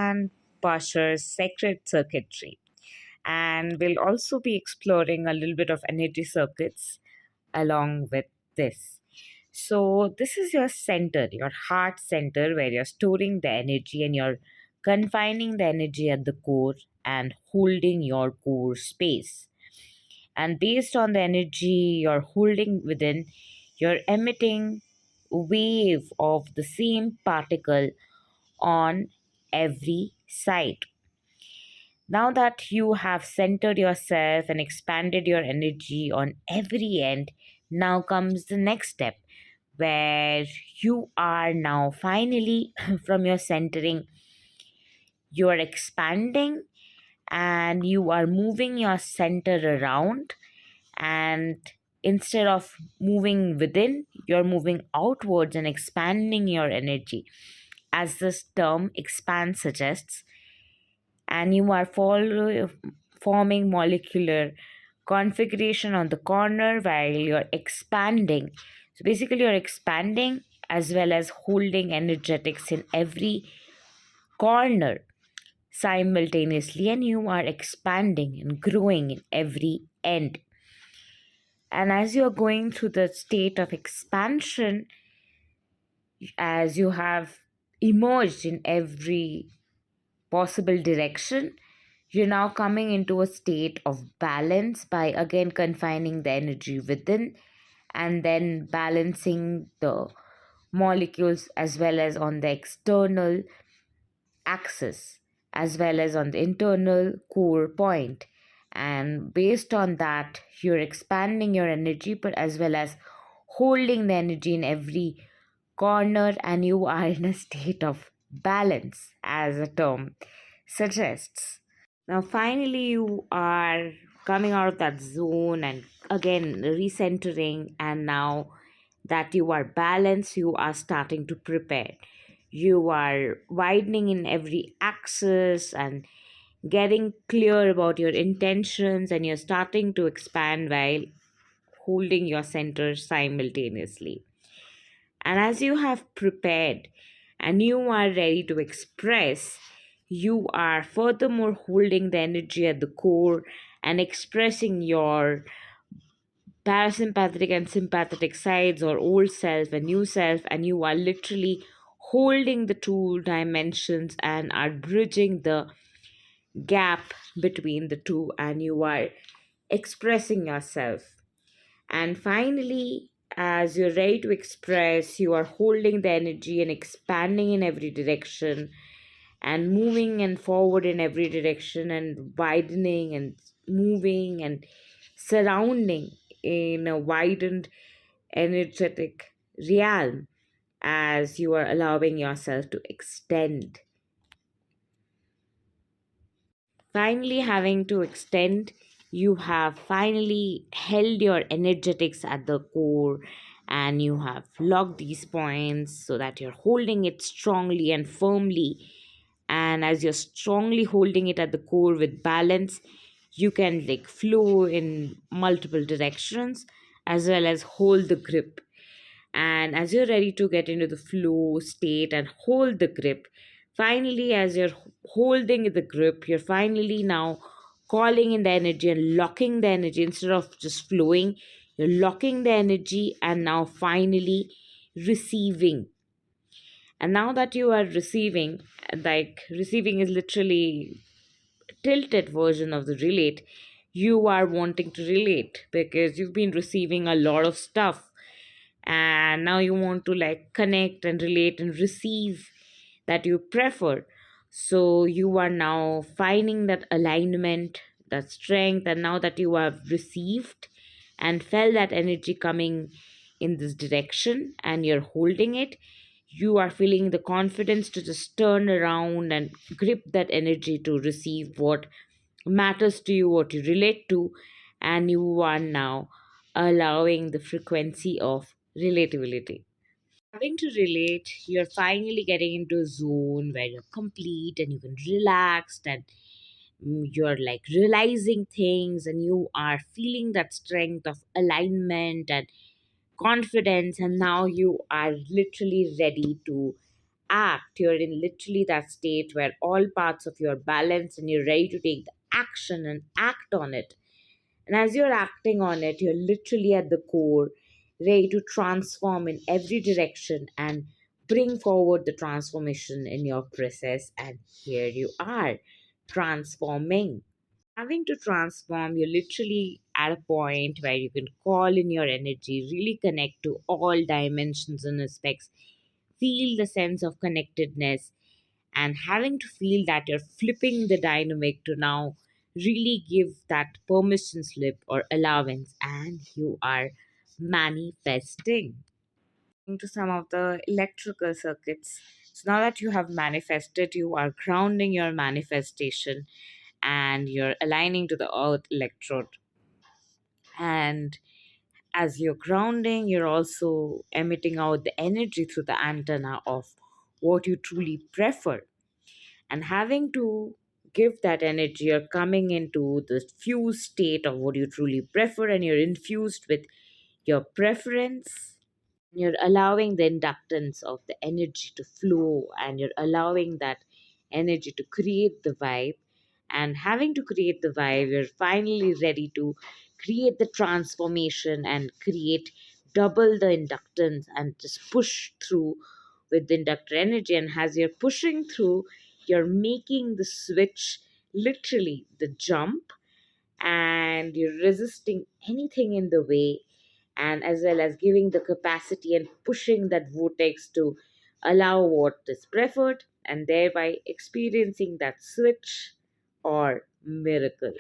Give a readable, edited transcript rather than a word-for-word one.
and Bashar's Sacred Circuitry. And we'll also be exploring a little bit of energy circuits along with this. So, this is your center, your heart center, where you're storing the energy and you're confining the energy at the core and holding your core space. And based on the energy you're holding within, you're emitting wave of the same particle on every side. Now that you have centered yourself and expanded your energy on every end, now comes the next step where you are now finally from your centering, you are expanding and you are moving your center around, and instead of moving within, you're moving outwards and expanding your energy, as this term expand suggests. And you are forming molecular configuration on the corner while you're expanding. So basically you're expanding as well as holding energetics in every corner simultaneously, and you are expanding and growing in every end. And as you're going through the state of expansion, as you have emerged in every possible direction, you're now coming into a state of balance by again confining the energy within and then balancing the molecules as well as on the external axis as well as on the internal core point. And based on that, you're expanding your energy but as well as holding the energy in every corner, and you are in a state of balance, as the term suggests. Now, finally, you are coming out of that zone and again recentering, and now that you are balanced, you are starting to prepare. You are widening in every axis and getting clear about your intentions, and you're starting to expand while holding your center simultaneously. And as you have prepared and you are ready to express, you are furthermore holding the energy at the core and expressing your parasympathetic and sympathetic sides, or old self and new self, and you are literally holding the two dimensions and are bridging the gap between the two, and you are expressing yourself. And finally, as you're ready to express, you are holding the energy and expanding in every direction and moving and forward in every direction and widening and moving and surrounding in a widened energetic realm as you are allowing yourself to extend. Finally, having to extend, you have finally held your energetics at the core and you have locked these points so that you're holding it strongly and firmly. And as you're strongly holding it at the core with balance, you can like flow in multiple directions as well as hold the grip. And as you're ready to get into the flow state and hold the grip, finally, as you're holding the grip, you're finally now calling in the energy and locking the energy instead of just flowing. You're locking the energy and now finally receiving. And now that you are receiving, like receiving is literally tilted version of the relate. You are wanting to relate because you've been receiving a lot of stuff, and now you want to like connect and relate and receive that you prefer. So you are now finding that alignment, that strength, and now that you have received and felt that energy coming in this direction and you're holding it, you are feeling the confidence to just turn around and grip that energy to receive what matters to you, what you relate to, and you are now allowing the frequency of relatability. Having to relate, you're finally getting into a zone where you're complete and you can relax, and you're like realizing things and you are feeling that strength of alignment and confidence, and now you are literally ready to act, you're in literally that state where all parts of you are balanced and you're ready to take the action and act on it. And as you're acting on it, you're literally at the core, ready to transform in every direction and bring forward the transformation in your process. And here you are, transforming. Having to transform, you're literally at a point where you can call in your energy, really connect to all dimensions and aspects, feel the sense of connectedness, and having to feel that you're flipping the dynamic to now really give that permission slip or allowance, and you are manifesting into some of the electrical circuits. So now that you have manifested, you are grounding your manifestation and you're aligning to the earth electrode. And as you're grounding, you're also emitting out the energy through the antenna of what you truly prefer. And having to give that energy, you're coming into the fused state of what you truly prefer, and you're infused with your preference. You're allowing the inductance of the energy to flow, and you're allowing that energy to create the vibe. And having to create the vibe, you're finally ready to create the transformation and create double the inductance and just push through with the inductor energy. And as you're pushing through, you're making the switch, literally the jump, and you're resisting anything in the way, and as well as giving the capacity and pushing that vortex to allow what is preferred, and thereby experiencing that switch or miracle.